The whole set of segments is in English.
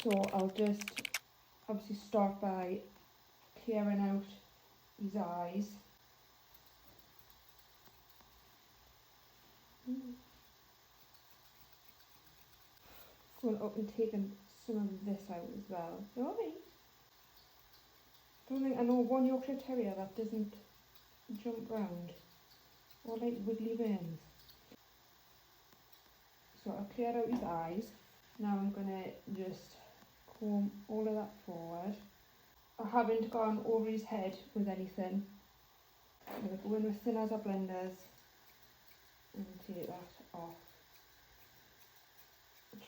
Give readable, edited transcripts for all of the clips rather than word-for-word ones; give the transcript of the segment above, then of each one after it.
So I'll just obviously start by clearing out his eyes. Going up and taking some of this out as well. Alright. I know one Yorkshire Terrier that doesn't jump round or like wiggly worms. So I'll clear out his eyes. Now I'm going to just comb all of that forward. I haven't gone over his head with anything. I'm going to go in with thinners or blenders and take that off.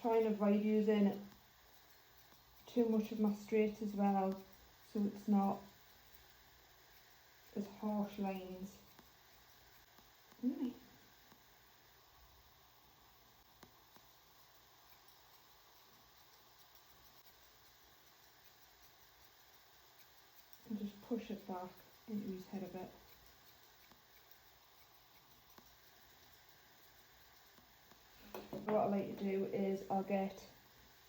Try and avoid using too much of my straights as well, so it's not as harsh lines. Right. And just push it back into his head a bit. What I like to do is I'll get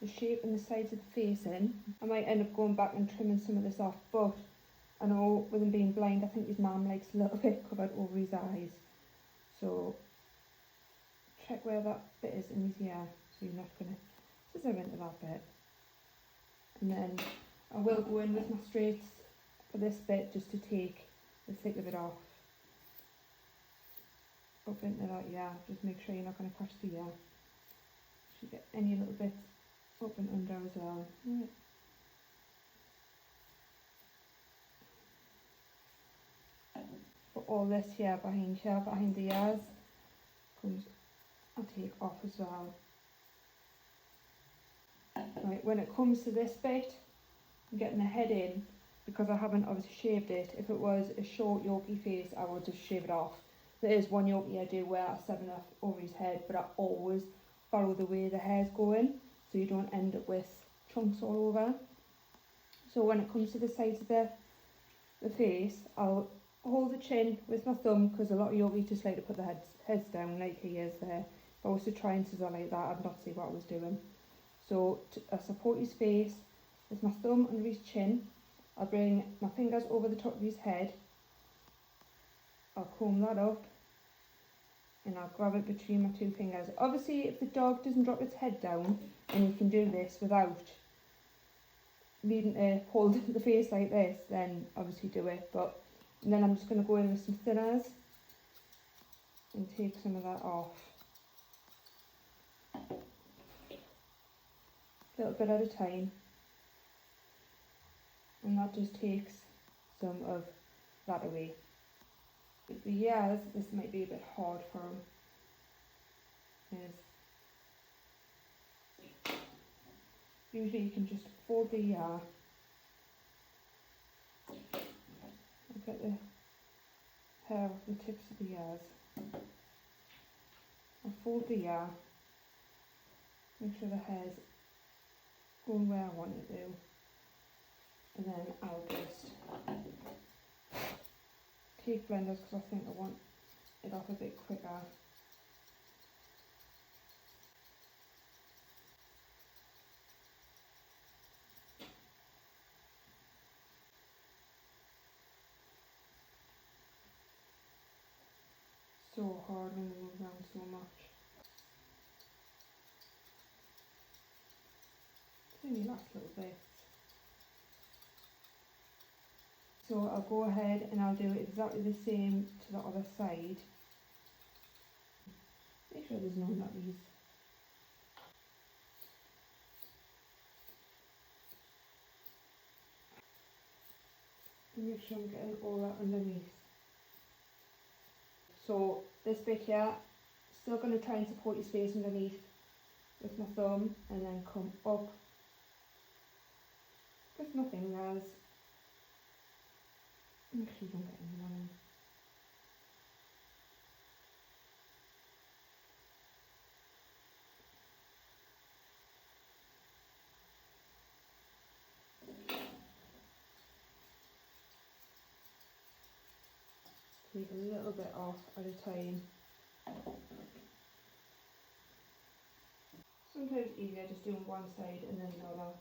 the shape and the sides of the face in. I might end up going back and trimming some of this off, but I know with him being blind, I think his mum likes a little bit covered over his eyes. So check where that bit is in his ear, so you're not going to scissor into that bit. And then I will go in with my straights for this bit just to take the thick of it off. Up into that ear, just make sure you're not going to catch the ear. You get any little bits up and under as well. Right. But all this here behind the ears, I'll take off as well. Right, when it comes to this bit, I'm getting the head in because I haven't obviously shaved it. If it was a short Yorkie face, I would just shave it off. There is one Yorkie I do where I seven off over his head, but I always follow the way the hair's going, so you don't end up with chunks all over. So when it comes to the sides of the face, I'll hold the chin with my thumb, because a lot of Yorkies just like to put their heads down like he is there. If I was to try and scissor like that, I'd not see what I was doing. So I support his face with my thumb under his chin. I'll bring my fingers over the top of his head. I'll comb that up and I'll grab it between my two fingers. Obviously, if the dog doesn't drop its head down, and you can do this without needing to hold the face like this, then obviously do it. But and then I'm just going to go in with some thinners and take some of that off. A little bit at a time. And that just takes some of that away. With the ears, this might be a bit hard for him. Usually you can just fold the ear. Look at the hair off the tips of the ears. I'll fold the ear. Make sure the hair's going where I want it to. And then I'll just take blenders because I think I want it off a bit quicker. So hard when we move around so much. It's only last little bit. So I'll go ahead and I'll do exactly the same to the other side. Make sure there's no nutties. And make sure I'm getting all that underneath. So this bit here, still going to try and support his face underneath with my thumb, and then come up with my fingers. Make sure you don't get any line. Take a little bit off at a time. Sometimes it's easier just doing one side and then the other.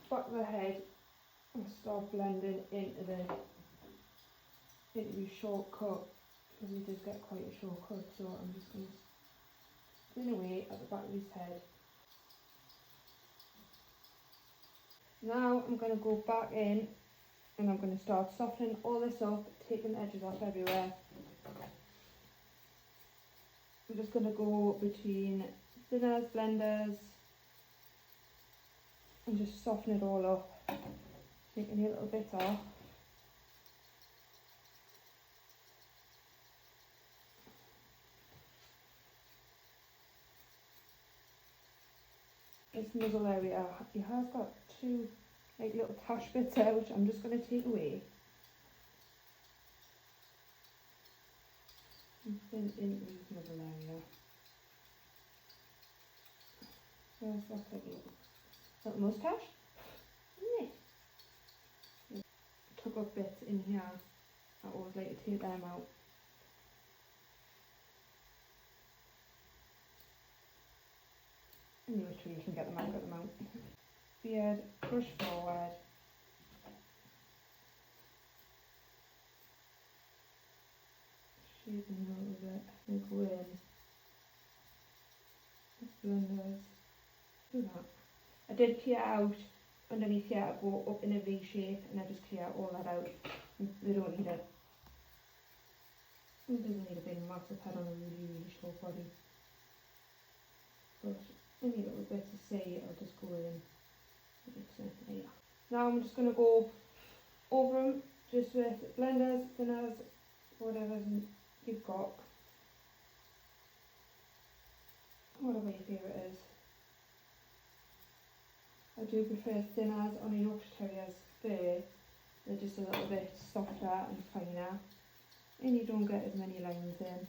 back of the head and start blending into the shortcut, because he does get quite a shortcut, so I'm just going to clean away at the back of his head. Now I'm going to go back in and I'm going to start softening all this up, taking the edges off everywhere. I'm just going to go between thinners, blenders, and just soften it all up, taking a little bit off. This muzzle area, he has got two like little tash bits there, which I'm just going to take away. And then into his muzzle area. There's that like little moustache, isn't it? Tuck up bits in here. I always like to take them out. And which way you can get them out, Beard, brush forward. Shade them a little bit and go in. Blenders. Do that. I did clear out underneath here, I go up in a V shape and I just clear all that out. They don't need it. It doesn't need a big massive head on a really short body. But any little bit to say, I'll just go in. Yeah. Now I'm just going to go over them just with blenders, thinners, whatever you've got. Whatever your favourite is. I do prefer thinners on a Yorkshire Terrier's fur. They're just a little bit softer and finer, and you don't get as many lines in.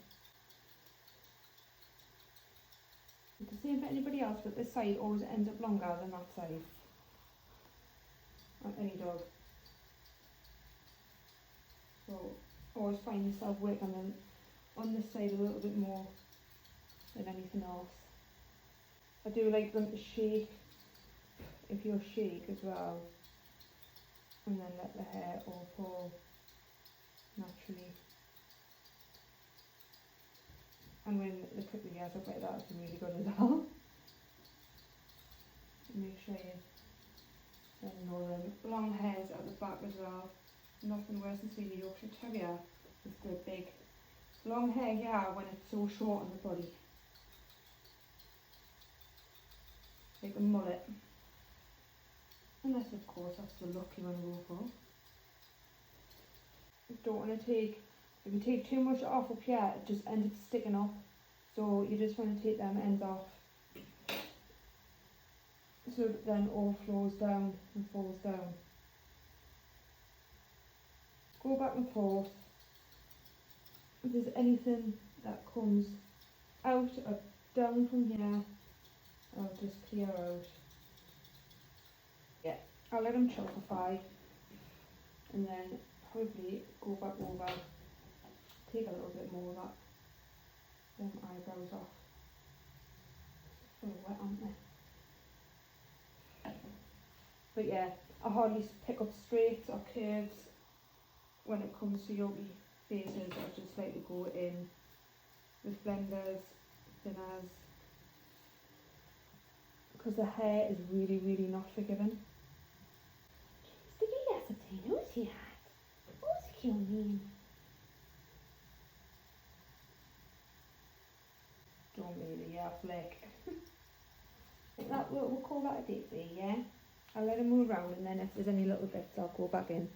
It's the same for anybody else, but this side always ends up longer than that side on any dog. So always find yourself working on this side a little bit more than anything else. I do like them to shake if you'll shake as well, and then let the hair all fall naturally. And when they put the ears up like that, it's really good as well. Make sure you ignore them. Long hairs at the back as well. Nothing worse than seeing a Yorkshire Terrier with the big long hair here when it's so short on the body. Like a mullet. Unless of course that's the look you want to go for. You don't want to take, if you take too much off up here, it just ends up sticking up. So you just want to take them ends off, so that then all flows down and falls down. Go back and forth. If there's anything that comes out or down from here, I'll just clear out. Yeah, I'll let them chunklify and then probably go back over, take a little bit more of that eyebrows off. So wet, aren't they? But yeah, I hardly pick up straights or curves when it comes to Yorkie faces. I just like to go in with blenders, thinners, because the hair is really not forgiving. Did you get something? Who's he at? Who's he mean? Don't really, yeah, flick. We'll call that a date day, yeah? I'll let him move around and then if there's any little bits I'll go back in.